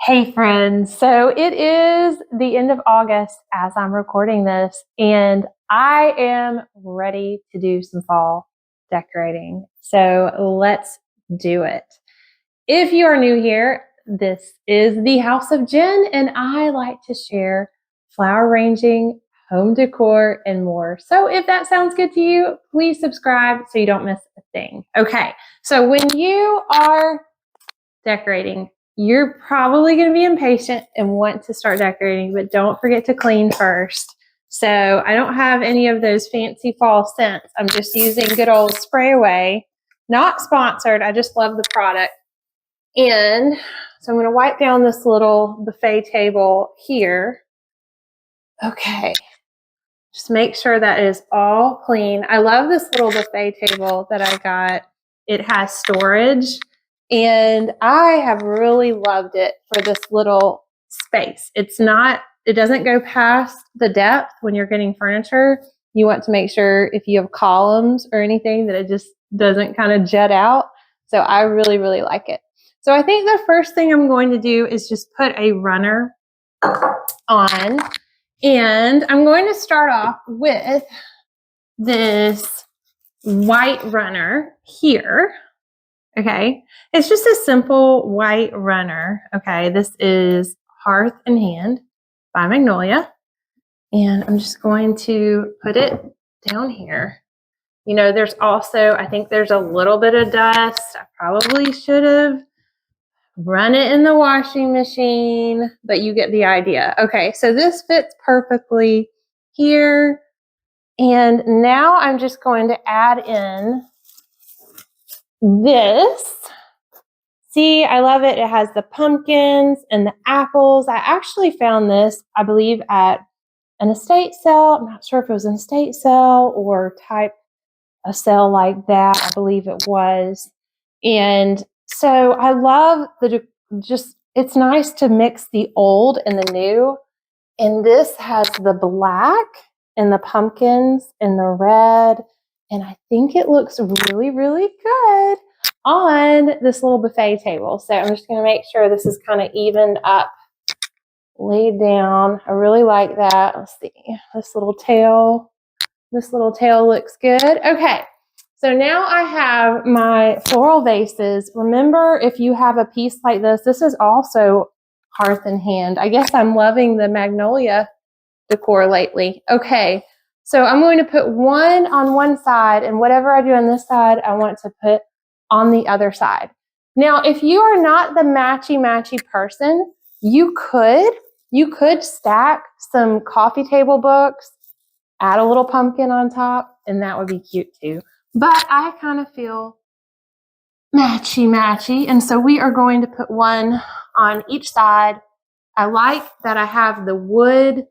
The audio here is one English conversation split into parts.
Hey friends, so it is the end of August as I'm recording this, and I am ready to do some fall decorating. So let's do it. If you are new here, this is the House of Jen, and I like to share flower arranging, home decor, and more. So if that sounds good to you, please subscribe so you don't miss a thing. Okay, so when you are decorating, you're probably going to be impatient and want to start decorating, but don't forget to clean first. So I don't have any of those fancy fall scents. I'm just using good old spray away. Not sponsored. I just love the product. And so I'm going to wipe down this little buffet table here. Okay. Just make sure that is all clean. I love this little buffet table that I got. It has storage. And I have really loved it for this little space. It doesn't go past the depth when you're getting furniture. You want to make sure if you have columns or anything that it just doesn't kind of jet out. So I really, really like it. So I think the first thing I'm going to do is just put a runner on. And I'm going to start off with this white runner here. Okay, it's just a simple white runner. Okay, this is Hearth in Hand by Magnolia. And I'm just going to put it down here. You know, there's also, I think there's a little bit of dust. I probably should have run it in the washing machine, but you get the idea. Okay, so this fits perfectly here. And now I'm just going to add in this. See, I love it. It has the pumpkins and the apples. I actually found this, I believe, at an estate sale. I'm not sure if it was an estate sale or type a sale like that. I believe it was. And so I love it's nice to mix the old and the new. And this has the black and the pumpkins and the red. And I think it looks really, really good on this little buffet table. So I'm just going to make sure this is kind of evened up, laid down. I really like that. Let's see. This little tail looks good. Okay. So now I have my floral vases. Remember, if you have a piece like this is also Hearth in Hand. I guess I'm loving the Magnolia decor lately. Okay. So I'm going to put one on one side, and whatever I do on this side, I want to put on the other side. Now, if you are not the matchy person, you could stack some coffee table books, add a little pumpkin on top, and that would be cute too. But I kind of feel matchy, and so we are going to put one on each side. I like that I have the wood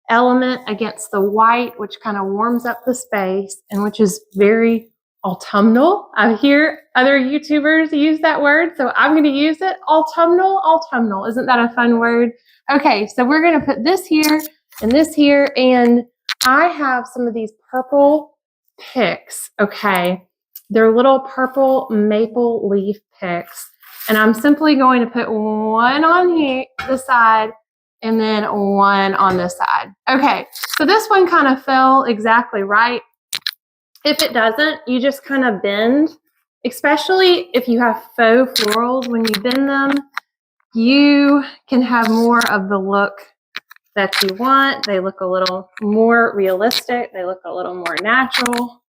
element against the white, which kind of warms up the space and which is very autumnal. I hear other YouTubers use that word, so I'm going to use it. Autumnal. Isn't that a fun word? Okay, so we're going to put this here, and I have some of these purple picks. Okay, they're little purple maple leaf picks, and I'm simply going to put one on here, the side, and then one on this side. Okay, so this one kind of fell exactly right. If it doesn't, you just kind of bend, especially if you have faux florals. When you bend them, you can have more of the look that you want. They look a little more realistic. They look a little more natural.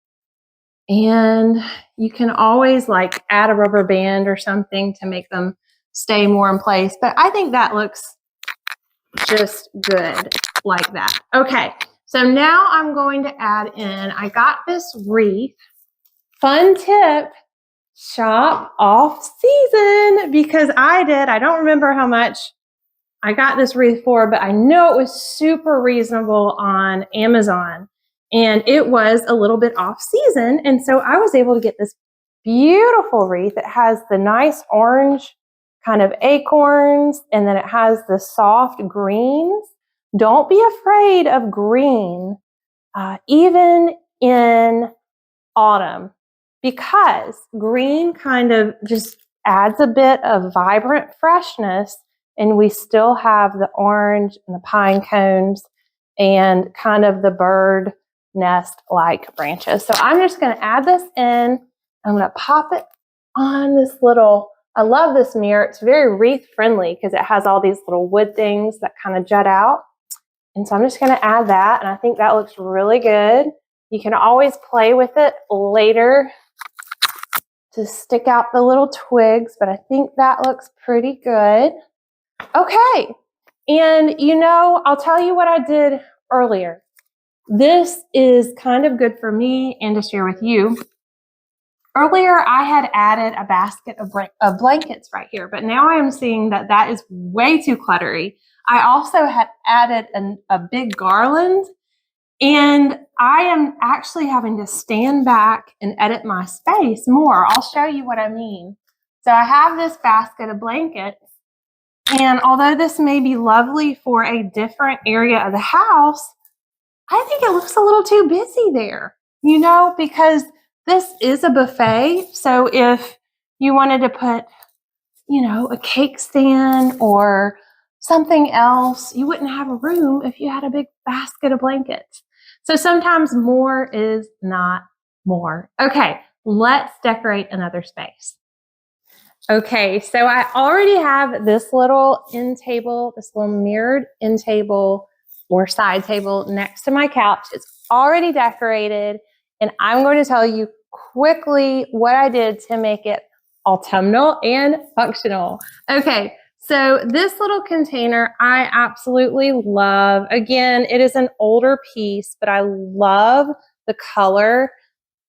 And you can always like add a rubber band or something to make them stay more in place. But I think that looks just good like that. Okay, so now I'm going to add in, I got this wreath. Fun tip, shop off season, because I don't remember how much I got this wreath for, but I know it was super reasonable on Amazon, and it was a little bit off season. And so I was able to get this beautiful wreath. It has the nice orange kind of acorns, and then it has the soft greens. Don't be afraid of green, even in autumn, because green kind of just adds a bit of vibrant freshness and we still have the orange and the pine cones and kind of the bird nest-like branches. So I'm just going to add this in. I'm going to pop it on this little, I love this mirror. It's very wreath friendly because it has all these little wood things that kind of jut out. And so I'm just going to add that, and I think that looks really good. You can always play with it later to stick out the little twigs, but I think that looks pretty good. Okay, and you know, I'll tell you what I did earlier. This is kind of good for me and to share with you. Earlier, I had added a basket of blankets right here, but now I am seeing that that is way too cluttery. I also had added a big garland, and I am actually having to stand back and edit my space more. I'll show you what I mean. So I have this basket of blankets, and although this may be lovely for a different area of the house, I think it looks a little too busy there, you know, because this is a buffet. So if you wanted to put, you know, a cake stand or something else, you wouldn't have a room if you had a big basket of blankets. So sometimes more is not more. Okay, let's decorate another space. Okay, so I already have this little end table, this little mirrored end table or side table next to my couch. It's already decorated, and I'm going to tell you quickly what I did to make it autumnal and functional. Okay, so this little container I absolutely love. Again, it is an older piece, but I love the color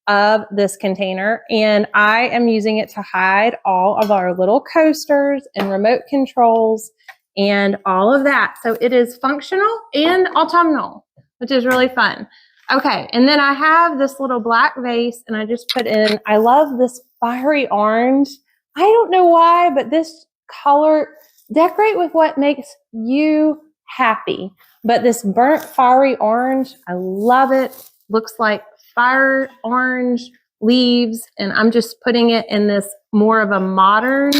of this container, and I am using it to hide all of our little coasters and remote controls and all of that. So it is functional and autumnal, which is really fun. Okay, and then I have this little black vase, and I just put in, I love this fiery orange. I don't know why, but this color, decorate with what makes you happy. But this burnt fiery orange, I love it. Looks like fire orange leaves, and I'm just putting it in this more of a modern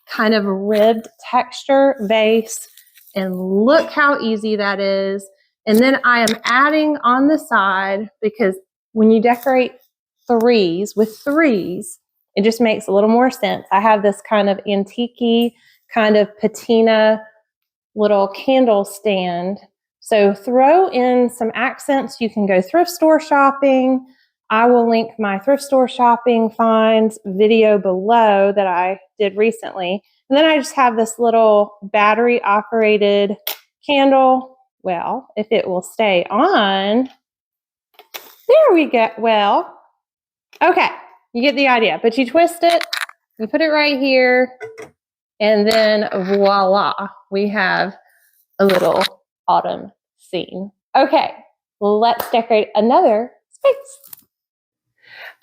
kind of ribbed texture vase. And look how easy that is. And then I am adding on the side, because when you decorate threes with threes, it just makes a little more sense. I have this kind of antique-y, kind of patina little candle stand. So throw in some accents. You can go thrift store shopping. I will link my thrift store shopping finds video below that I did recently. And then I just have this little battery operated candle. Well, if it will stay on, there we go. Well, okay, you get the idea, but you twist it, you put it right here, and then voila, we have a little autumn scene. Okay, well, let's decorate another space.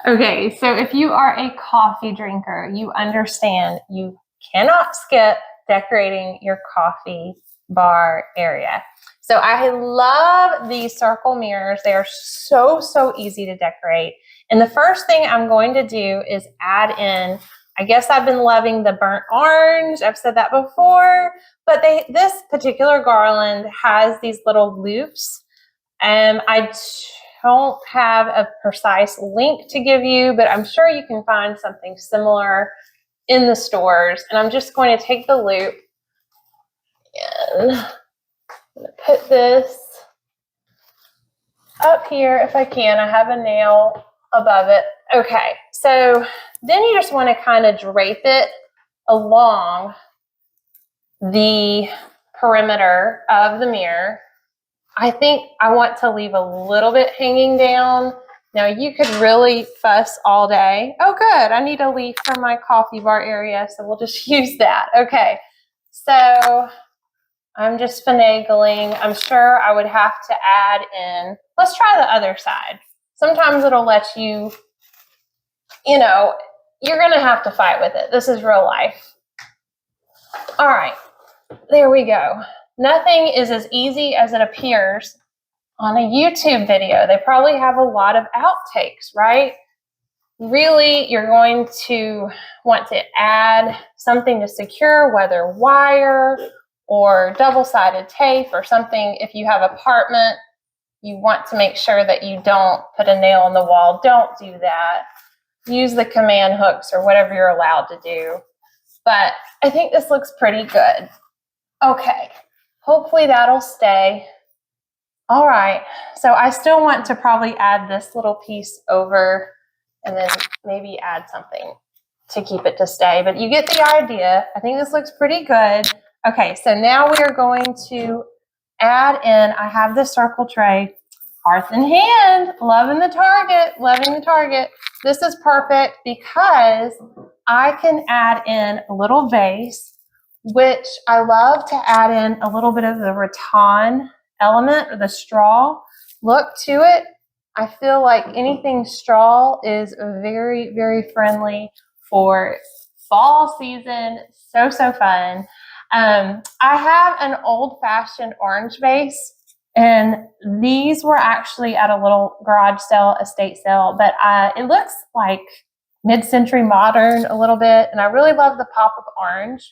Okay, so if you are a coffee drinker, you understand you cannot skip decorating your coffee bar area. So I love these circle mirrors. They are so easy to decorate. And the first thing I'm going to do is add in, I guess I've been loving the burnt orange. I've said that before, but this particular garland has these little loops. I don't have a precise link to give you, but I'm sure you can find something similar in the stores. And I'm just going to take the loop and I'm going to put this up here if I can. I have a nail above it. Okay, so then you just want to kind of drape it along the perimeter of the mirror. I think I want to leave a little bit hanging down. Now you could really fuss all day. Oh good, I need a leaf for my coffee bar area, so we'll just use that. Okay, so I'm just finagling. I'm sure I would have to add in, let's try the other side. Sometimes it'll let you, you know, you're gonna have to fight with it. This is real life. All right, there we go. Nothing is as easy as it appears on a YouTube video. They probably have a lot of outtakes, right? Really, you're going to want to add something to secure, whether wire or double-sided tape or something. If you have apartment, you want to make sure that you don't put a nail in the wall. Don't do that. Use the command hooks or whatever you're allowed to do. But I think this looks pretty good. Okay, hopefully that'll stay. All right, so I still want to probably add this little piece over and then maybe add something to keep it to stay, but you get the idea. I think this looks pretty good. Okay, so now we are going to add in, I have the circle tray, hearth in hand, loving the target, loving the target. This is perfect because I can add in a little vase, which I love to add in a little bit of the rattan element or the straw look to it. I feel like anything straw is very, very friendly for fall season. So fun. I have an old-fashioned orange vase, and these were actually at a little garage sale, estate sale, but it looks like mid-century modern a little bit, and I really love the pop of orange.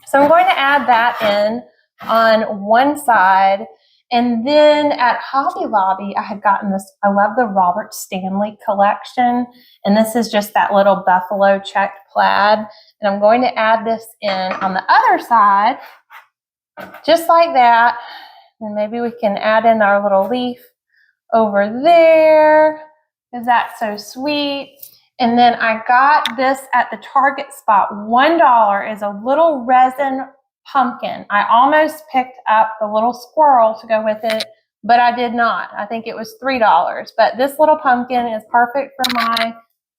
So I'm going to add that in on one side. And then at Hobby Lobby, I had gotten this, I love the Robert Stanley collection. And this is just that little buffalo checked plaid. And I'm going to add this in on the other side, just like that. And maybe we can add in our little leaf over there, because that's so sweet. And then I got this at the Target spot. $1 is a little resin pumpkin. I almost picked up the little squirrel to go with it, but I did not. I think it was $3. But this little pumpkin is perfect for my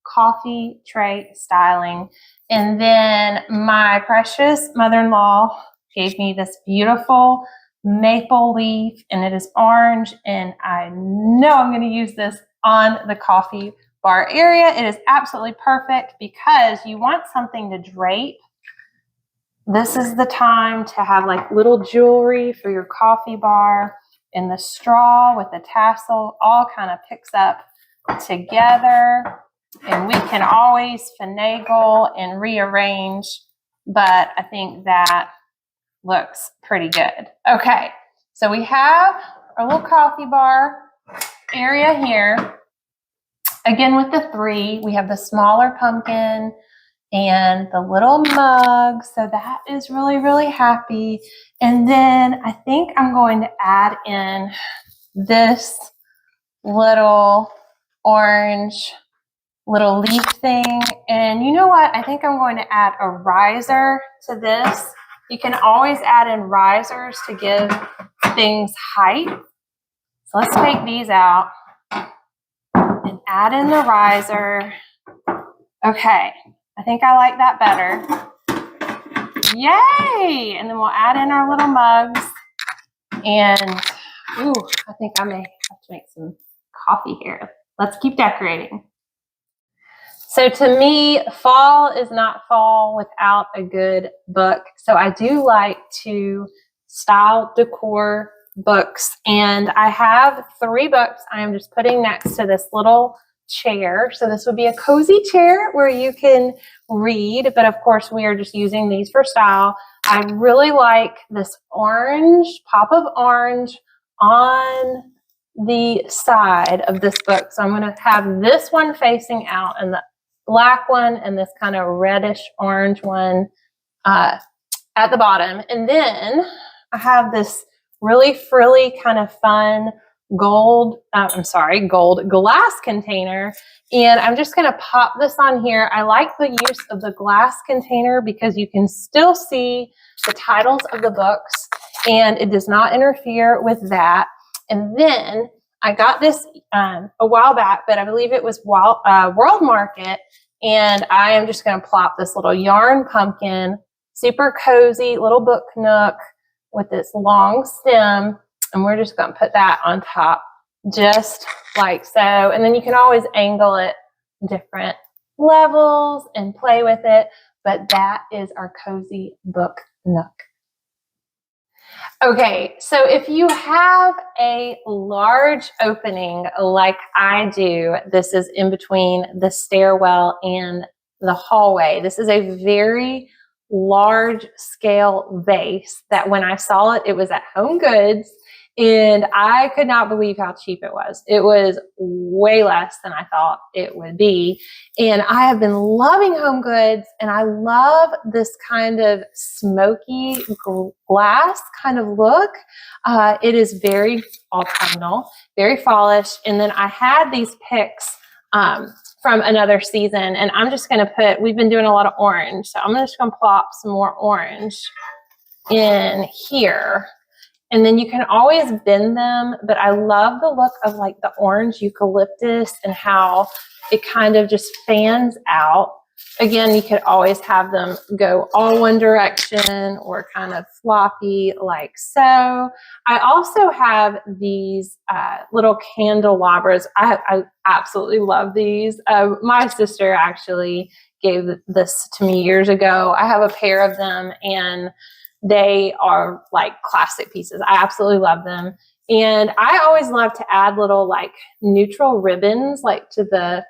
coffee tray styling. And then my precious mother-in-law gave me this beautiful maple leaf, and it is orange, and I know I'm going to use this on the coffee bar area. It is absolutely perfect because you want something to drape. This is the time to have like little jewelry for your coffee bar, and the straw with the tassel all kind of picks up together, and we can always finagle and rearrange, but I think that looks pretty good. Okay, so we have our little coffee bar area here. Again, with the three, we have the smaller pumpkin and the little mug. So that is really, really happy. And then I think I'm going to add in this little orange little leaf thing. And you know what? I think I'm going to add a riser to this. You can always add in risers to give things height. So let's take these out and add in the riser. Okay, I think I like that better. Yay! And then we'll add in our little mugs. And, ooh, I think I may have to make some coffee here. Let's keep decorating. So to me, fall is not fall without a good book. So I do like to style decor books, and I have 3 books I am just putting next to this little chair. So this would be a cozy chair where you can read, but of course we are just using these for style. I really like this orange, pop of orange on the side of this book. So I'm going to have this one facing out and the black one and this kind of reddish orange one at the bottom. And then I have this really frilly kind of fun gold glass container. And I'm just going to pop this on here. I like the use of the glass container because you can still see the titles of the books and it does not interfere with that. And then I got this a while back, but I believe it was World Market. And I am just going to plop this little yarn pumpkin, super cozy little book nook with this long stem. And we're just going to put that on top just like so. And then you can always angle it different levels and play with it. But that is our cozy book nook. Okay, so if you have a large opening like I do, this is in between the stairwell and the hallway. This is a very large scale vase that when I saw it, it was at Home Goods. And I could not believe how cheap it was. It was way less than I thought it would be. And I have been loving Home Goods, and I love this kind of smoky glass kind of look. It is very autumnal, very fallish. And then I had these picks from another season, and I'm just going to put, we've been doing a lot of orange. So I'm just going to plop some more orange in here. And then you can always bend them, but I love the look of like the orange eucalyptus and how it kind of just fans out. Again, you could always have them go all one direction or kind of floppy like so. I also have these little candelabras. I absolutely love these. My sister actually gave this to me years ago. I have a pair of them, and they are like classic pieces. I absolutely love them. And I always love to add little like neutral ribbons like to the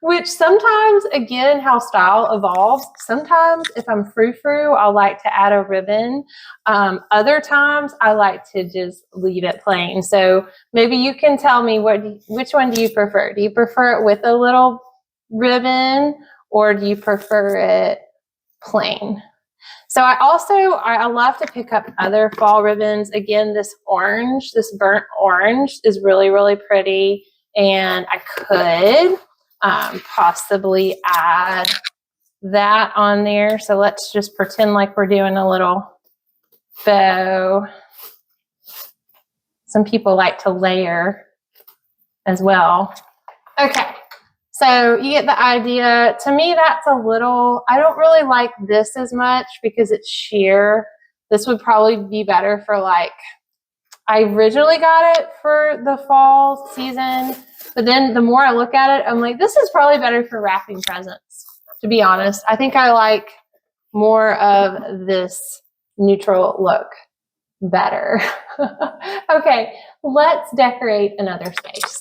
which sometimes, again, how style evolves. Sometimes if I'm frou-frou, I'll like to add a ribbon. Other times I like to just leave it plain. So maybe you can tell me which one do you prefer? Do you prefer it with a little ribbon, or do you prefer it plain? So I love to pick up other fall ribbons. Again, this orange, this burnt orange is really, really pretty. And I could possibly add that on there. So let's just pretend like we're doing a little bow. Some people like to layer as well. Okay. So you get the idea. To me, that's a little, I don't really like this as much because it's sheer. This would probably be better for like, I originally got it for the fall season, but then the more I look at it, I'm like, this is probably better for wrapping presents, to be honest. I think I like more of this neutral look better. Okay, let's decorate another space.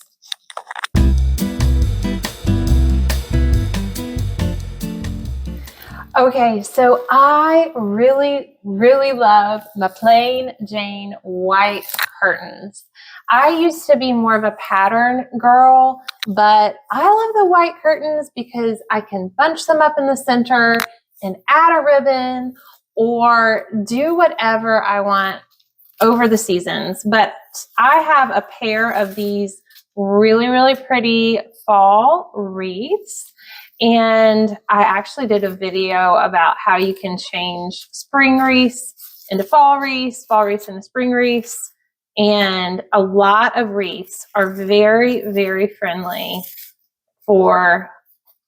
Okay, so I really, really love my plain Jane white curtains. I used to be more of a pattern girl, but I love the white curtains because I can bunch them up in the center and add a ribbon or do whatever I want over the seasons. But I have a pair of these really, really pretty fall wreaths. And I actually did a video about how you can change spring wreaths into fall wreaths into spring wreaths. And a lot of wreaths are very, very friendly for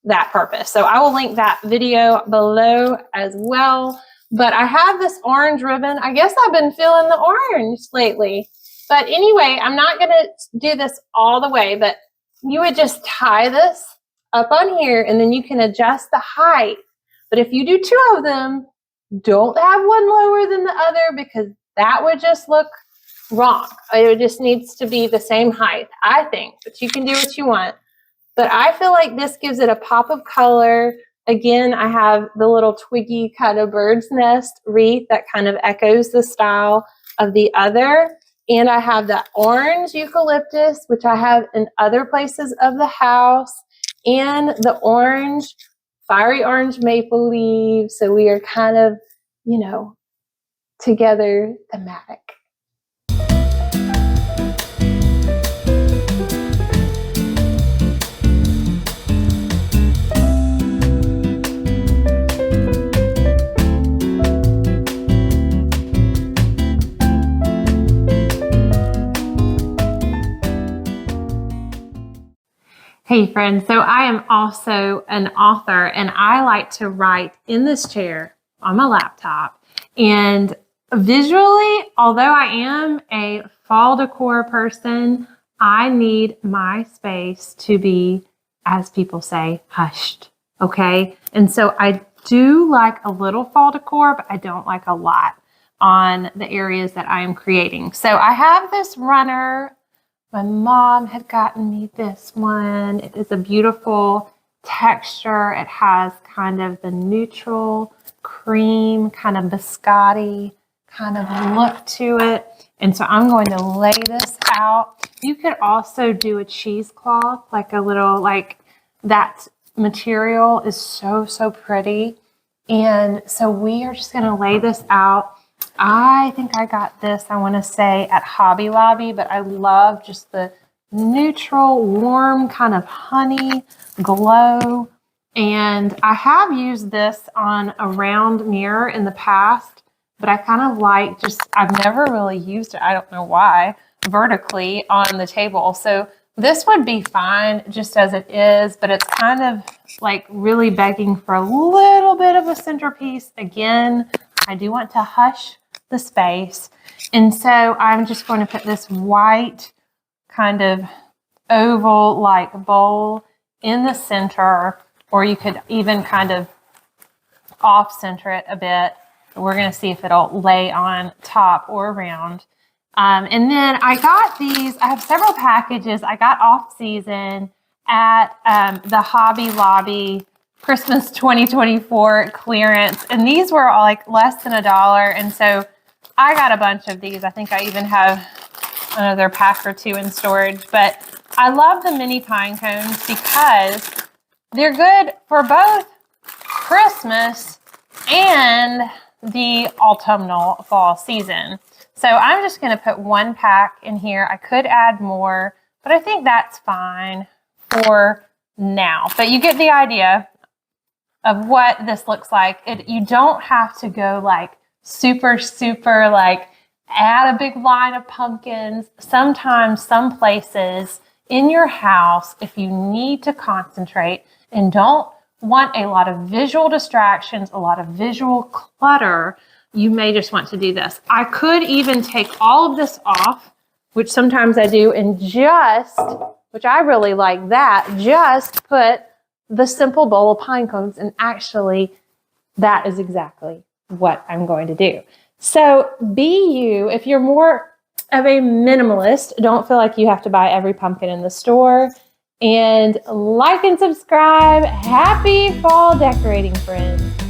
that purpose. So I will link that video below as well. But I have this orange ribbon. I guess I've been feeling the orange lately. But anyway, I'm not going to do this all the way, but you would just tie this up on here, and then you can adjust the height. But if you do two of them, don't have one lower than the other because that would just look wrong. It just needs to be the same height, I think, but you can do what you want. But I feel like this gives it a pop of color. Again, I have the little twiggy kind of bird's nest wreath that kind of echoes the style of the other. And I have the orange eucalyptus, which I have in other places of the house, and the orange, fiery orange maple leaves. So we are kind of, you know, together thematic. Hey friends, so I am also an author and I like to write in this chair on my laptop. And visually, although I am a fall decor person, I need my space to be, as people say, hushed, okay? And so I do like a little fall decor, but I don't like a lot on the areas that I am creating. So I have this runner. My mom had gotten me this one. It is a beautiful texture. It has kind of the neutral cream, kind of biscotti kind of look to it. And so I'm going to lay this out. You could also do a cheesecloth, like a little, like that material is so, so pretty. And so we are just going to lay this out. I think I got this, I want to say, at Hobby Lobby, but I love just the neutral, warm kind of honey glow. And I have used this on a round mirror in the past, but I kind of like just, I've never really used it, I don't know why, vertically on the table. So this would be fine just as it is, but it's kind of like really begging for a little bit of a centerpiece. Again, I do want to hush the space. And so I'm just going to put this white kind of oval-like bowl in the center, or you could even kind of off-center it a bit. We're going to see if it'll lay on top or around. And then I got these, I have several packages I got off season at the Hobby Lobby Christmas 2024 clearance. And these were all like less than $1. And so I got a bunch of these. I think I even have another pack or two in storage. But I love the mini pine cones because they're good for both Christmas and the autumnal fall season. So I'm just going to put one pack in here. I could add more, but I think that's fine for now. But you get the idea of what this looks like. You don't have to go like super, super like add a big line of pumpkins. Sometimes some places in your house, if you need to concentrate and don't want a lot of visual distractions, a lot of visual clutter, you may just want to do this. I could even take all of this off, which sometimes I do, and just, which I really like that, just put the simple bowl of pine cones, and actually that is exactly what I'm going to do. So be you. If you're more of a minimalist, don't feel like you have to buy every pumpkin in the store. And like and subscribe. Happy fall decorating, friends.